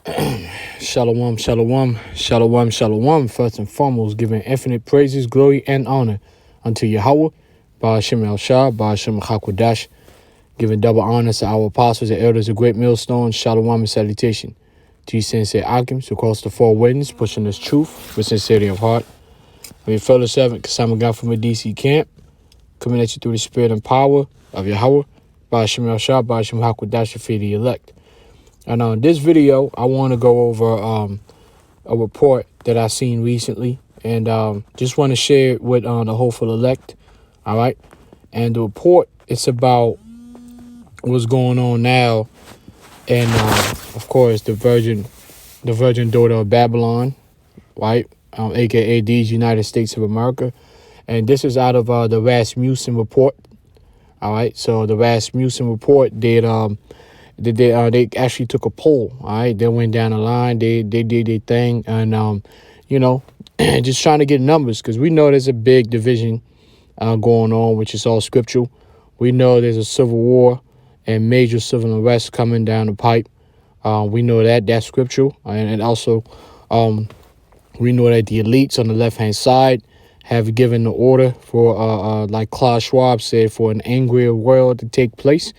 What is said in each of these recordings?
Shalom, shalom, shalom, shalom. First and foremost, giving infinite praises, glory, and honor unto Yahweh, Ba'ashem El Shah, Ba'ashem Hakwadash, giving double honors to our apostles and elders of great millstone, shalom and salutation. To you sensei Akims across the four winds, pushing this truth with sincerity of heart. I'm your fellow servant, Kasama God from a DC camp, coming at you through the spirit and power of Yahweh, Ba'ashem El Shah, Ba'ashem Hakwadash, the feed of the elect. And on this video, I want to go over a report that I seen recently, and just want to share it with the hopeful elect. All right, and the report, it's about what's going on now, and of course the virgin daughter of Babylon, right? AKA these United States of America, and this is out of the Rasmussen report. All right, so the Rasmussen report did they actually took a poll. All right, they went down the line, they did their thing, and just trying to get numbers, because we know there's a big division going on, which is all scriptural. We know there's a civil war and major civil unrest coming down the pipe. We know that's scriptural, and also we know that the elites on the left hand side have given the order for like Klaus Schwab said, for an angrier world to take place.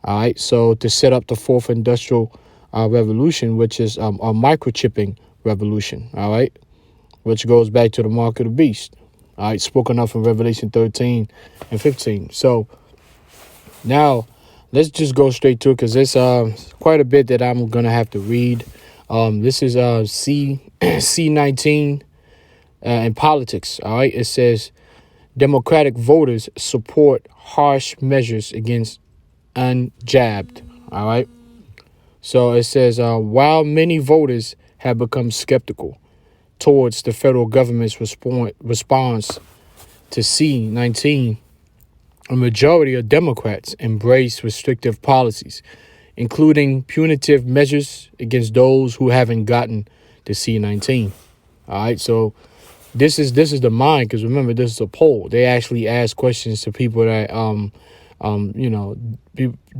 All right, so to set up the fourth industrial revolution, which is a microchipping revolution, all right, which goes back to the mark of the beast, all right, spoken of in Revelation 13 and 15. So now let's just go straight to it, because there's quite a bit that I'm going to have to read. This is C19 in politics, all right. It says Democratic voters support harsh measures against unjabbed. All right. So it says, while many voters have become skeptical towards the federal government's response to C19, a majority of Democrats embrace restrictive policies, including punitive measures against those who haven't gotten the C19. All right. So this is the mind, because remember, this is a poll. They actually ask questions to people that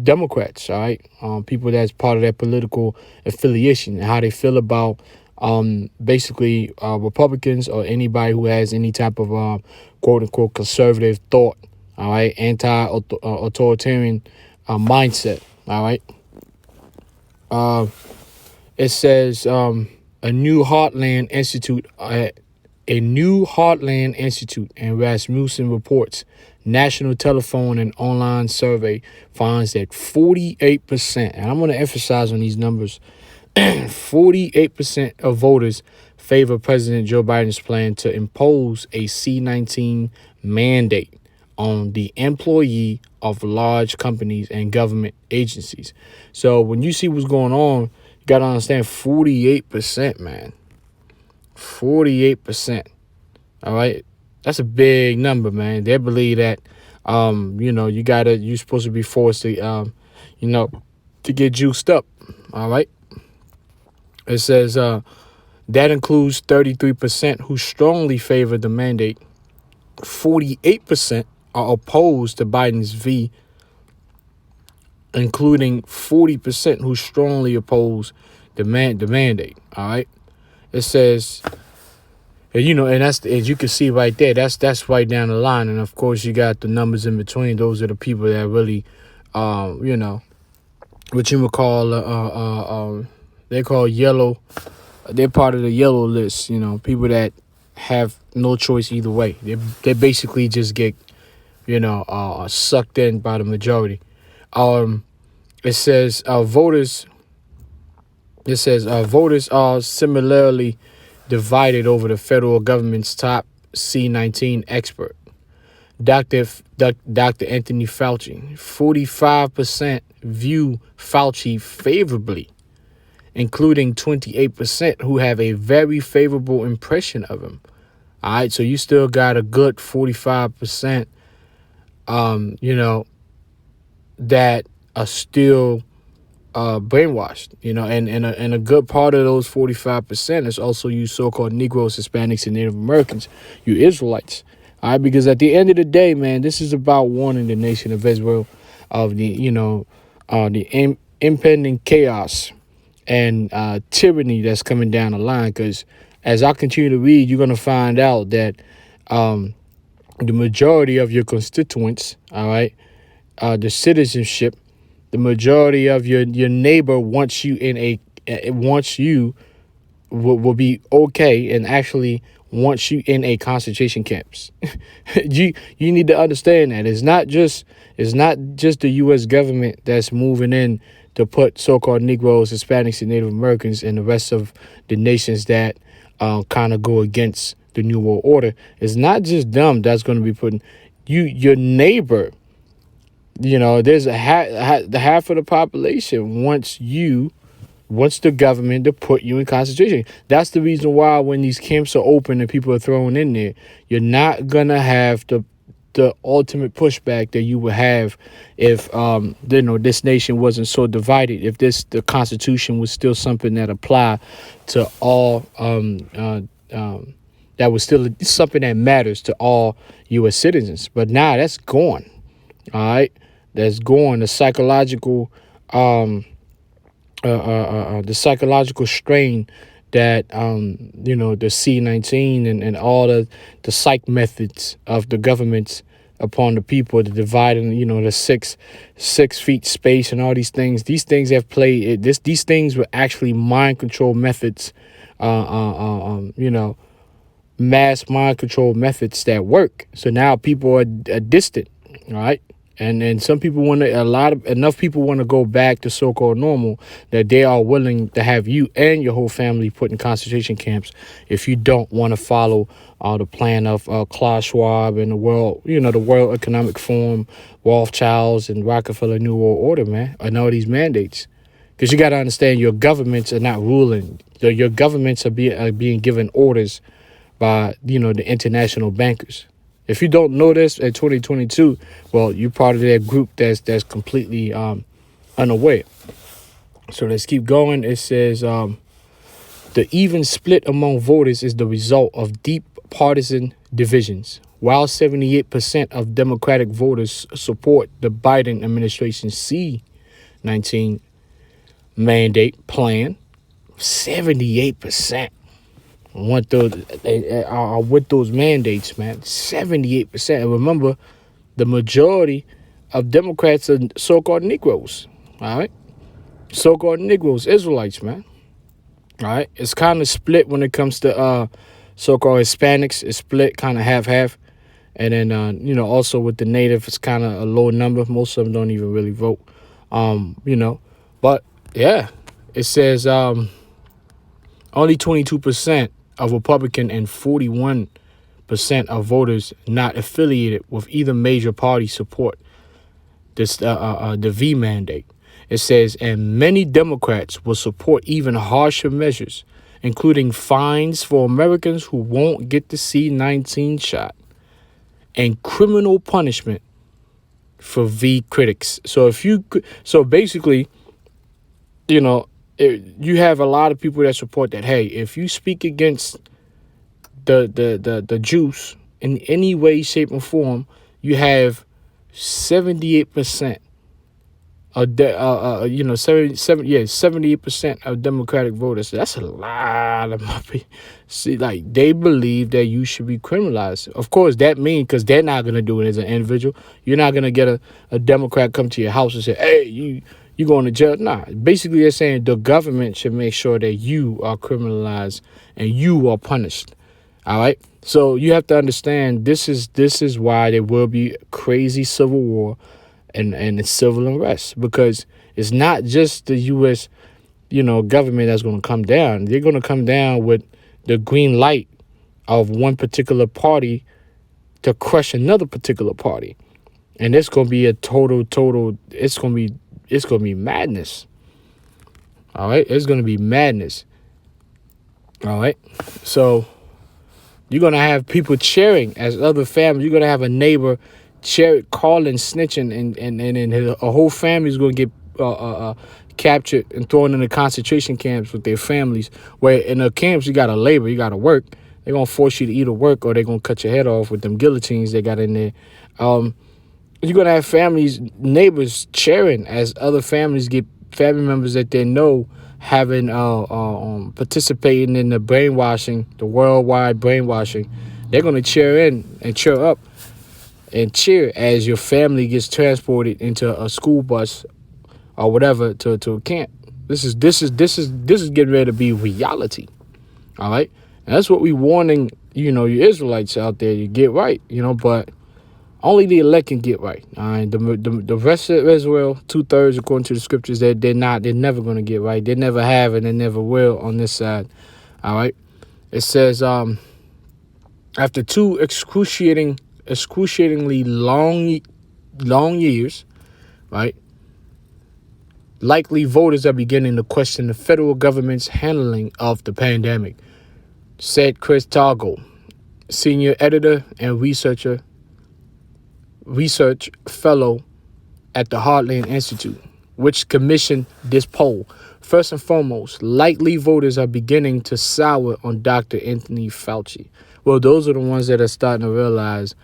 Democrats, all right, people that's part of their political affiliation, and how they feel about basically Republicans or anybody who has any type of quote unquote conservative thought, all right, anti-authoritarian mindset, all right. It says a new Heartland Institute and Rasmussen reports National Telephone and Online Survey finds that 48%, and I'm going to emphasize on these numbers, 48% of voters favor President Joe Biden's plan to impose a C-19 mandate on the employee of large companies and government agencies. So when you see what's going on, you got to understand 48%, man. 48%. All right. That's a big number, man. They believe that, you're supposed to be forced to, to get juiced up. All right. It says that includes 33% who strongly favor the mandate. 48% are opposed to Biden's V, including 40% who strongly oppose the mandate. All right. It says, and that's, as you can see right there, that's right down the line. And of course, you got the numbers in between. Those are the people that really, what you would call, they call yellow. They're part of the yellow list. People that have no choice either way. They basically just get, sucked in by the majority. It says voters are similarly divided over the federal government's top C-19 expert, Dr. Anthony Fauci. 45% view Fauci favorably, including 28% who have a very favorable impression of him. All right, so you still got a good 45%, that are still brainwashed, and a good part of those 45% is also you so-called Negroes, Hispanics, and Native Americans, you Israelites. All right, because at the end of the day, man, this is about warning the nation of Israel of the impending chaos and tyranny that's coming down the line. Because as I continue to read, you're going to find out that the majority of your constituents, all right, the citizenship, the majority of your neighbor wants you in a wants you will be okay and actually wants you in a concentration camps. You need to understand that it's not just the U.S. government that's moving in to put so-called Negroes, Hispanics, and Native Americans and the rest of the nations that kind of go against the New World Order. It's not just them that's going to be putting your neighbor. You know, there's the half of the population wants the government to put you in concentration. That's the reason why when these camps are open and people are thrown in there, you're not gonna have the ultimate pushback that you would have if this nation wasn't so divided. If the Constitution was still something that applied to all that was still something that matters to all U.S. citizens. But now that's gone. All right, that's gone. The psychological strain that the C-19 and all the psych methods of the governments upon the people, the dividing, the 6 feet space and all these things. These things have played. These things were actually mind control methods. Mass mind control methods that work. So now people are distant. All right. And some people enough people want to go back to so-called normal that they are willing to have you and your whole family put in concentration camps if you don't want to follow the plan of Klaus Schwab and the World Economic Forum, Rothschilds and Rockefeller New World Order, man, and all these mandates. Because you got to understand, your governments are not ruling. Your governments are being given orders by the international bankers. If you don't know this in 2022, well, you're part of that group that's completely unaware. So let's keep going. It says the even split among voters is the result of deep partisan divisions. While 78% of Democratic voters support the Biden administration's C-19 mandate plan, 78%. Want those with those mandates, man. 78%. And remember, the majority of Democrats are so-called Negroes. All right, so-called Negroes, Israelites, man. All right, it's kind of split when it comes to so-called Hispanics. It's split kind of half. And then also with the native, it's kind of a low number. Most of them don't even really vote. But yeah, it says only 22% of Republican and 41% of voters not affiliated with either major party support this the V mandate. It says, and many Democrats will support even harsher measures, including fines for Americans who won't get the C-19 shot and criminal punishment for V critics. So basically, you have a lot of people that support that. Hey, if you speak against the Jews in any way, shape, or form, you have 78% of 78% of Democratic voters. That's a lot of my people. See, like, they believe that you should be criminalized. Of course, that means because they're not gonna do it as an individual. You're not gonna get a Democrat come to your house and say, "Hey, you going to jail." Nah, basically they're saying the government should make sure that you are criminalized and you are punished. All right. So you have to understand this is why there will be crazy civil war and civil unrest, because it's not just the U.S. government that's going to come down. They're going to come down with the green light of one particular party to crush another particular party, and it's going to be a total. It's going to be madness. All right. It's going to be madness. All right. So you're going to have people cheering as other families. You're going to have a neighbor calling, snitching, and a whole family is going to get captured and thrown in the concentration camps with their families. Where in the camps, you got to labor, you got to work. They're going to force you to either work or they're going to cut your head off with them guillotines they got in there. You're going to have neighbors cheering as other family members that they know having participating in the brainwashing, the worldwide brainwashing. They're gonna cheer in and cheer up and cheer as your family gets transported into a school bus or whatever to a camp. This is getting ready to be reality. All right, and that's what we warning you Israelites out there. You get right, but only the elect can get right. All right, the rest of Israel, 2/3 according to the scriptures, they're never going to get right. They never have and they never will on this side. All right, it says after two excruciatingly long years, right? Likely voters are beginning to question the federal government's handling of the pandemic, said Chris Toggle, senior editor and research fellow at the Heartland Institute, which commissioned this poll. First and foremost, likely voters are beginning to sour on Dr. Anthony Fauci. Well, those are the ones that are starting to realize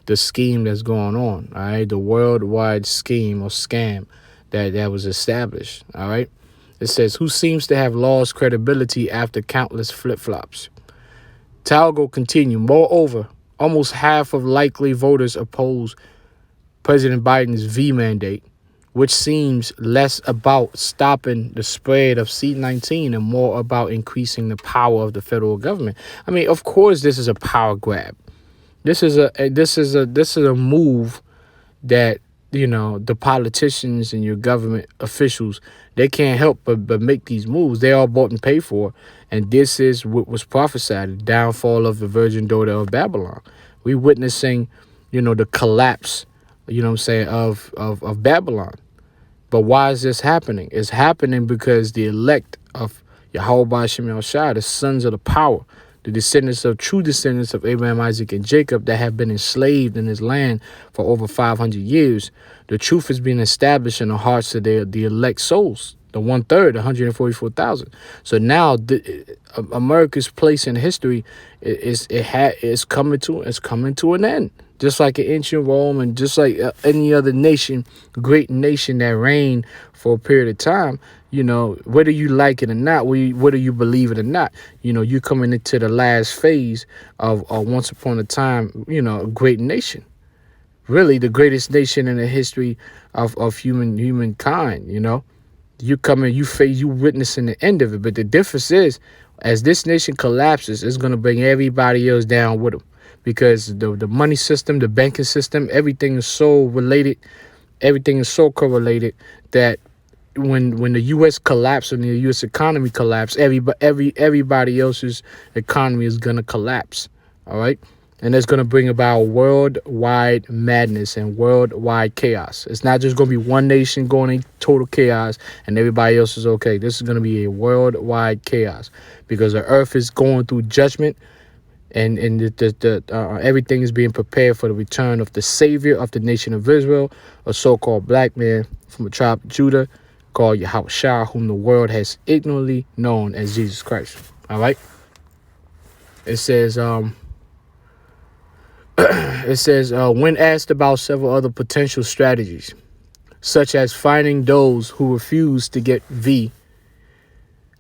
the scheme that's going on, all right? The worldwide scheme or scam that was established, all right? It says, who seems to have lost credibility after countless flip-flops. Talgo continued, moreover, almost half of likely voters oppose President Biden's V mandate, which seems less about stopping the spread of C-19 and more about increasing the power of the federal government. I mean, of course, this is a power grab. This is a move that the politicians and your government officials, they can't help but make these moves. They all bought and paid for, and this is what was prophesied: the downfall of the virgin daughter of Babylon. We witnessing, the collapse, of Babylon. But why is this happening? It's happening because the elect of Yahweh Shem Shai, the sons of the power, the true descendants of Abraham, Isaac, and Jacob that have been enslaved in this land for over 500 years, the truth is being established in the hearts of the elect souls, the 1/3, 144,000. So now America's place in history is coming to an end. Just like in ancient Rome and just like any other nation, great nation that reigned for a period of time, whether you like it or not, whether you believe it or not, you're coming into the last phase of once upon a time, a great nation. Really the greatest nation in the history of humankind, you witnessing the end of it. But the difference is, as this nation collapses, it's going to bring everybody else down with them. Because the money system, the banking system, everything is so related, everything is so correlated that when the U.S. collapses, when the U.S. economy collapses, everybody else's economy is gonna collapse. All right, and it's gonna bring about worldwide madness and worldwide chaos. It's not just gonna be one nation going in total chaos and everybody else is okay. This is gonna be a worldwide chaos because the earth is going through judgment. And everything is being prepared for the return of the savior of the nation of Israel, a so-called black man from the tribe of Judah called Yahweh Shah, whom the world has ignorantly known as Jesus Christ. All right. It says, when asked about several other potential strategies, such as finding those who refuse to get V,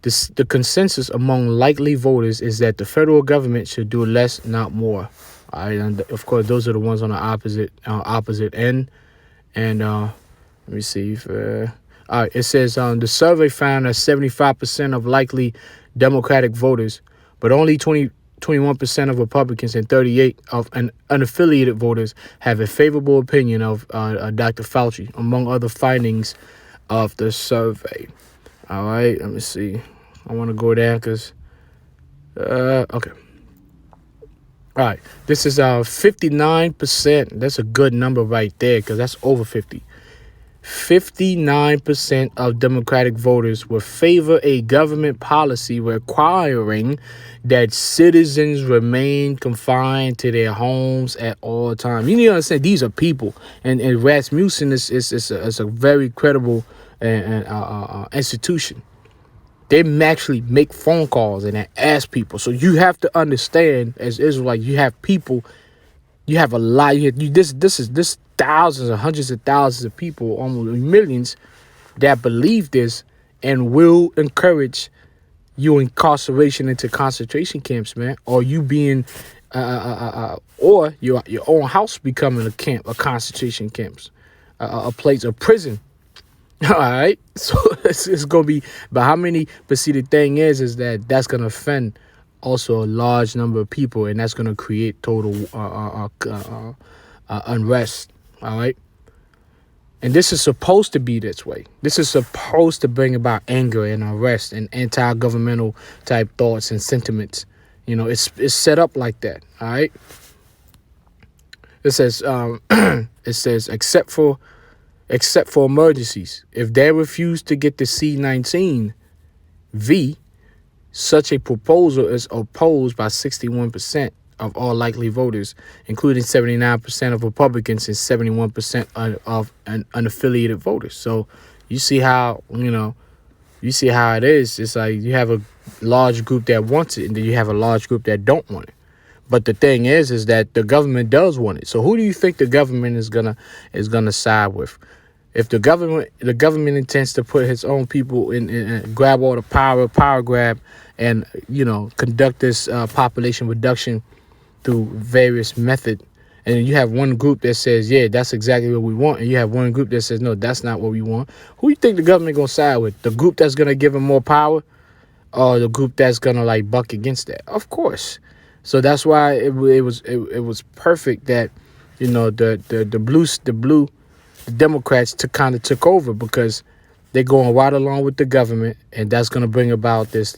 the consensus among likely voters is that the federal government should do less, not more. All right, and of course, those are the ones on the opposite end. And let me see. All right, it says the survey found that 75% of likely Democratic voters, but only 21% of Republicans and 38% of unaffiliated voters have a favorable opinion of Dr. Fauci, among other findings of the survey. All right, let me see. I want to go there because, okay. All right, this is 59%. That's a good number right there because that's over 50. 59% of Democratic voters will favor a government policy requiring that citizens remain confined to their homes at all times. You need to understand, these are people. And Rasmussen is a very credible institution. They actually make phone calls and ask people. So you have to understand, as Israelite, you have people, you have a lot. This thousands or hundreds of thousands of people, almost millions, that believe this, and will encourage you incarceration into concentration camps, man, or you being, or your own house becoming a camp, a concentration camps, a place, a prison. All right, so it's gonna be, but how many? But see, the thing is that that's gonna offend also a large number of people, and that's gonna create total unrest. All right. And this is supposed to be this way. This is supposed to bring about anger and unrest and anti-governmental type thoughts and sentiments. You know, it's set up like that. All right. It says it says except for emergencies, if they refuse to get the C-19 V, such a proposal is opposed by 61% of all likely voters, including 79% of Republicans and 71% of unaffiliated voters. So you see how, you see how it is. It's like you have a large group that wants it, and then you have a large group that don't want it. But the thing is that the government does want it. So who do you think the government is gonna side with? If the government intends to put its own people in and grab all the power grab, and conduct this population reduction through various methods, and you have one group that says, yeah, that's exactly what we want, and you have one group that says, no, that's not what we want, who you think the government gonna side with? The group that's gonna give them more power, or the group that's gonna buck against that? Of course. So that's why it was perfect that the blue Democrats took over, because they're going right along with the government, and that's going to bring about this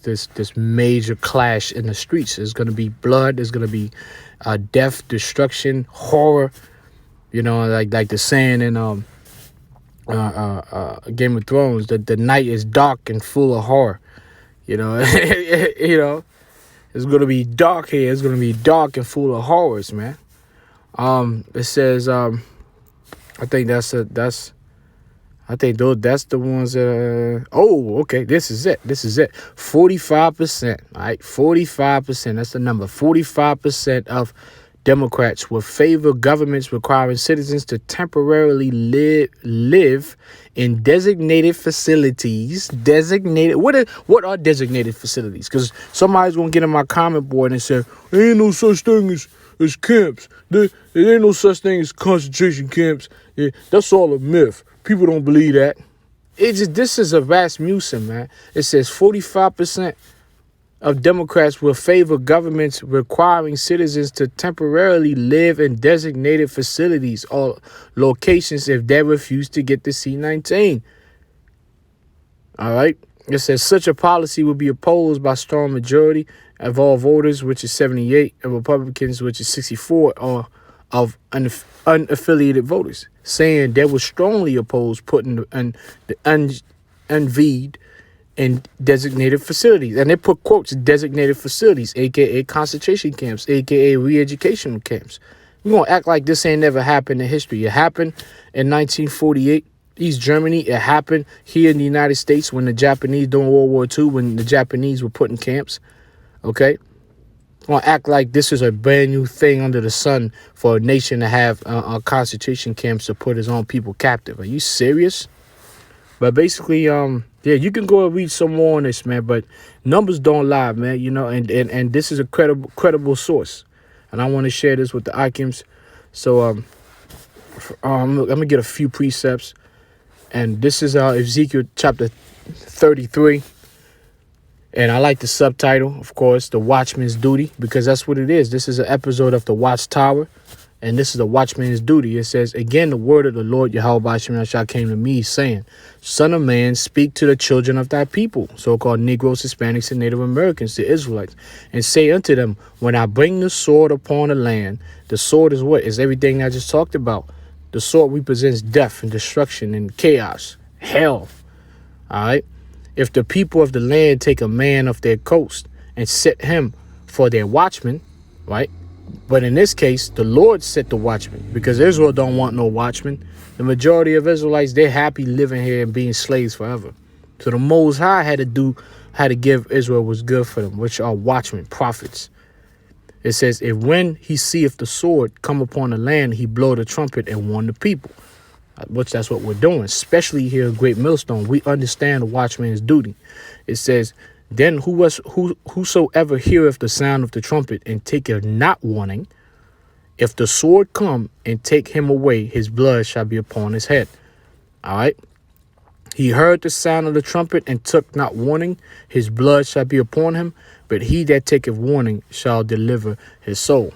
major clash in the streets. There's going to be blood. There's going to be death, destruction, horror. Like the saying in Game of Thrones, that the night is dark and full of horror. It's going to be dark here. It's going to be dark and full of horrors, man. It says I think that's the ones that, okay, this is it. 45%, all right? 45%, that's the number. 45% of Democrats will favor governments requiring citizens to temporarily live in designated facilities. What are designated facilities? Because somebody's going to get in my comment board and say, there ain't no such thing as camps. There ain't no such thing as concentration camps. Yeah, that's all a myth. People don't believe that. This is a Rasmussen, man. It says 45% of Democrats will favor governments requiring citizens to temporarily live in designated facilities or locations if they refuse to get the C-19. All right. It says such a policy will be opposed by a strong majority of all voters, which is 78, and Republicans, which is 64, or of unaffiliated voters, saying they will strongly oppose putting the unvied in designated facilities. And they put quotes, designated facilities, a.k.a. concentration camps, a.k.a. re-educational camps. We're going to act like this ain't never happened in history. It happened in 1948, East Germany. It happened here in the United States when the Japanese, during World War II, when the Japanese were put in camps. Okay? We're going to act like this is a brand new thing under the sun for a nation to have concentration camps to put its own people captive. Are you serious? But basically, yeah, you can go and read some more on this, man. But numbers don't lie, man. And this is a credible source, and I want to share this with the Akims. So I'm gonna get a few precepts, and this is Ezekiel chapter 33, and I like the subtitle, of course, "The Watchman's Duty," because that's what it is. This is an episode of the Watchtower. And this is the watchman's duty. It says, again, the word of the Lord Yahweh Ba'ashem Yahshua came to me, saying, Son of man, speak to the children of thy people, so-called Negroes, Hispanics, and Native Americans, the Israelites, and say unto them, when I bring the sword upon the land, the sword is what? Is everything I just talked about. The sword represents death and destruction and chaos, hell. All right? If the people of the land take a man of their coast and set him for their watchman, right? But in this case, the Lord set the watchman, because Israel don't want no watchman. The majority of Israelites, they're happy living here and being slaves forever. So the Most High had to give Israel what's good for them, which are watchmen, prophets. It says, if when he seeth the sword come upon the land, he blow the trumpet and warn the people. which that's what we're doing, especially here at Great Millstone. We understand the watchman's duty. It says, then whosoever heareth the sound of the trumpet and taketh not warning, if the sword come and take him away, his blood shall be upon his head. All right. He heard the sound of the trumpet and took not warning, his blood shall be upon him, but he that taketh warning shall deliver his soul.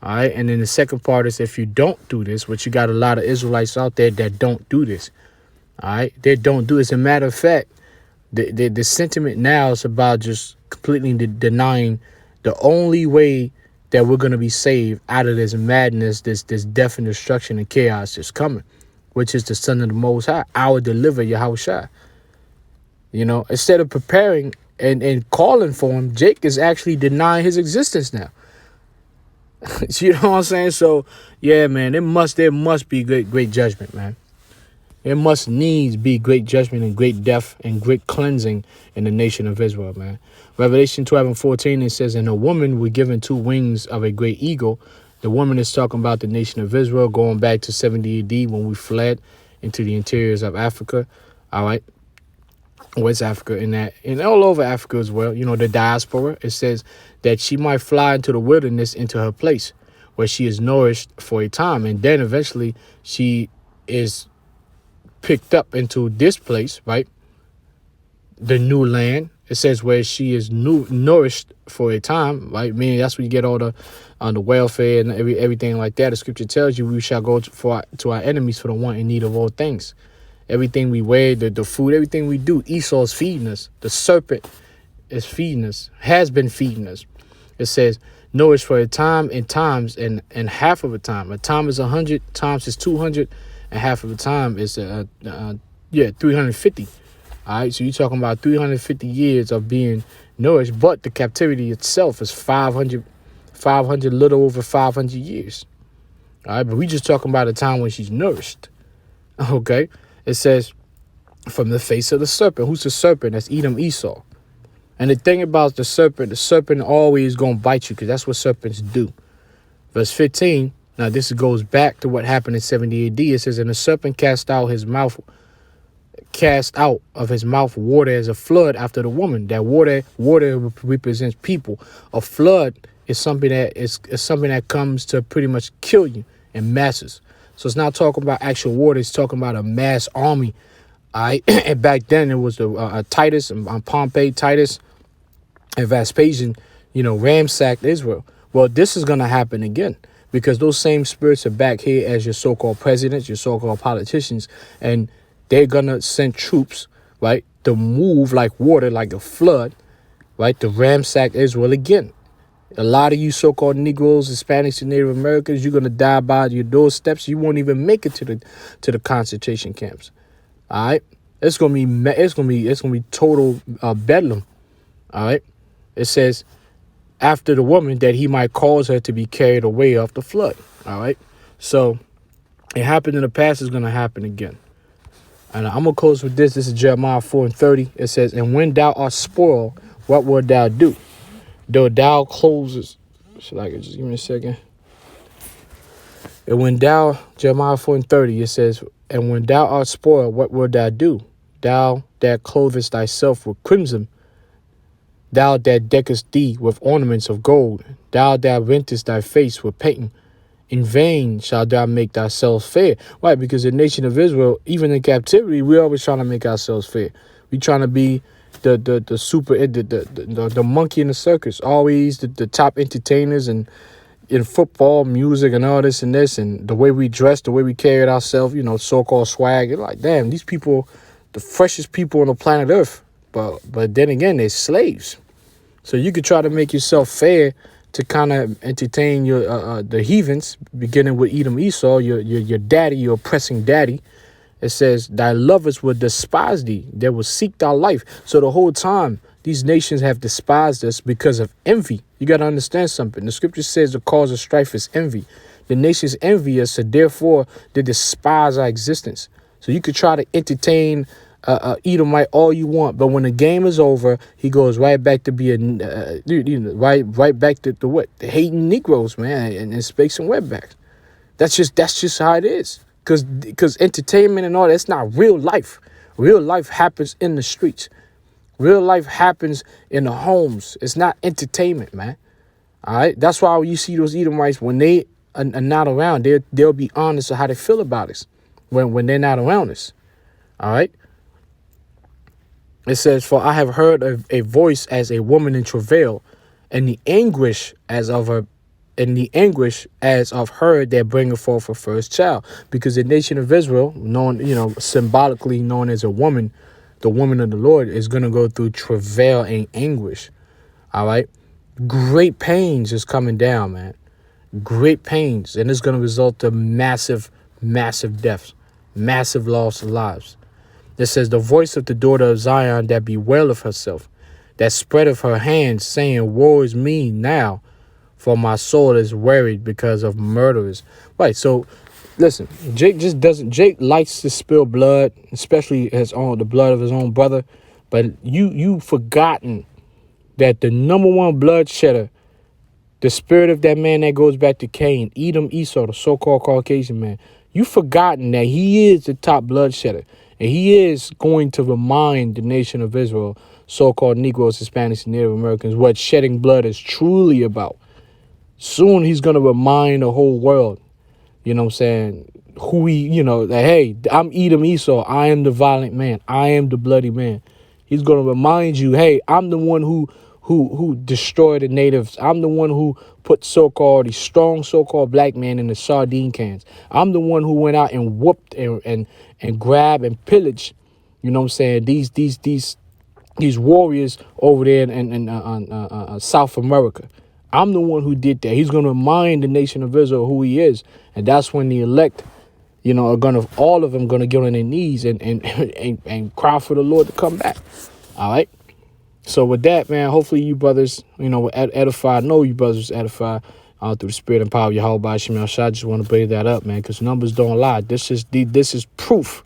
All right. And then the second part is, if you don't do this, which you got a lot of Israelites out there that don't do this. All right. They don't do it. As a matter of fact, the sentiment now is about just completely denying the only way that we're going to be saved out of this madness, this death and destruction and chaos that's coming, which is the Son of the Most High, our deliverer, Yahushua. You know, instead of preparing and calling for him, Jake is actually denying his existence now. You know what I'm saying? So, yeah, man, there must be great judgment, man. There must needs be great judgment and great death and great cleansing in the nation of Israel, man. Revelation 12:14, it says, and a woman were given 2 wings of a great eagle. The woman is talking about the nation of Israel going back to 70 AD when we fled into the interiors of Africa. All right. West Africa and all over Africa as well. You know, the diaspora. It says that she might fly into the wilderness, into her place where she is nourished for a time. And then eventually she is picked up into this place, right? The new land. It says where she is nourished for a time, right? Meaning that's where you get all the welfare and everything like that. The scripture tells you we shall go to our enemies for the want and need of all things. Everything we wear, the food, everything we do. Esau is feeding us. The serpent is feeding us, has been feeding us. It says nourished for a time and times and half of a time. A time is 100, times is 200, and half of the time is 350. All right, so you're talking about 350 years of being nourished, but the captivity itself is 500, little over 500 years. All right, but we just talking about a time when she's nourished. Okay, it says from the face of the serpent. Who's the serpent? That's Edom, Esau. And the thing about the serpent always going to bite you because that's what serpents do. Verse 15, now this goes back to what happened in 70 AD. It says, and the serpent cast out of his mouth water as a flood after the woman. That water represents people. A flood is something that comes to pretty much kill you in masses. So it's not talking about actual water. It's talking about a mass army. All right. And back then it was the Titus and Pompey, Titus and Vespasian, ransacked Israel. Well, this is going to happen again because those same spirits are back here as your so-called presidents, your so-called politicians, and they're going to send troops, right, to move like water, like a flood, right, to ransack Israel again. A lot of you so-called Negroes, Hispanics, and Native Americans, you're going to die by your doorsteps. You won't even make it to the concentration camps. All right. It's going to be total bedlam. All right. It says after the woman that he might cause her to be carried away off the flood. All right. So it happened in the past. It's going to happen again. And I'm going to close with this. This is Jeremiah 4:30. It says, and when thou art spoiled, what wilt thou do? Though thou closes. Should I just give me a second? And when thou, Jeremiah 4:30, it says, and when thou art spoiled, what wilt thou do? Thou that clothest thyself with crimson, thou that deckest thee with ornaments of gold, thou that rentest thy face with painting, in vain shalt thou make thyself fair. Why? Because the nation of Israel, even in captivity, we're always trying to make ourselves fair. We're trying to be the monkey in the circus, always the top entertainers and in football, music, and all this and this, and the way we dress, the way we carry ourselves, so-called swag. You're like, damn, these people, the freshest people on the planet Earth. But then again, they're slaves. So you could try to make yourself fair to kind of entertain your the heathens, beginning with Edom, Esau, your daddy, your oppressing daddy. It says, thy lovers will despise thee. They will seek thy life. So the whole time, these nations have despised us because of envy. You got to understand something. The scripture says the cause of strife is envy. The nations envy us, so therefore they despise our existence. So you could try to entertain Edomite all you want, but when the game is over, he goes right back to being right back to what? The hating Negroes, man, and speaks and wetbacks. That's just how it is. Because entertainment and all that's not real life. Real life happens in the streets. Real life happens in the homes. It's not entertainment, man. All right. That's why you see those Edomites when they are not around, they'll be honest with how they feel about us when they're not around us. All right. It says, "For I have heard a voice as a woman in travail, and the anguish as of her." In the anguish as of her that bringeth forth her first child. Because the nation of Israel, known, symbolically known as a woman, the woman of the Lord, is going to go through travail and anguish. All right. Great pains is coming down, man. Great pains. And it's going to result in massive, massive deaths, massive loss of lives. It says, the voice of the daughter of Zion that bewaileth herself, that spreadeth her hands, saying, woe is me now, for my soul is worried because of murderers. Right. So listen, Jake likes to spill blood, especially the blood of his own brother. But you forgotten that the number one bloodshedder, the spirit of that man that goes back to Cain, Edom, Esau, the so-called Caucasian man, you forgotten that he is the top bloodshedder. And he is going to remind the nation of Israel, so-called Negroes, Hispanics, and Native Americans, what shedding blood is truly about. Soon he's going to remind the whole world, you know what I'm saying, that, hey, I'm Edom Esau. I am the violent man. I am the bloody man. He's going to remind you, hey, I'm the one who destroyed the natives. I'm the one who put the strong so-called black man in the sardine cans. I'm the one who went out and whooped and grabbed and pillaged, you know what I'm saying, these warriors over there in South America. I'm the one who did that. He's going to remind the nation of Israel who he is. And that's when the elect, all of them going to get on their knees and cry for the Lord to come back. All right. So with that, man, hopefully you brothers, were edified. I know you brothers edified through the spirit and power of Yahweh by Shemel Shah. I just want to bring that up, man, because numbers don't lie. This is proof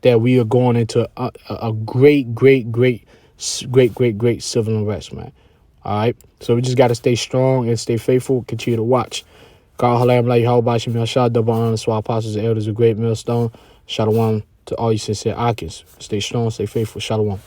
that we are going into a great civil unrest, man. All right. So we just got to stay strong and stay faithful. Continue to watch. God, Halam, like Yahweh, Shemel Shah, double honor to our apostles and elders of great millstone. Shalom to all you sincere Akins. Stay strong, stay faithful. Shalom.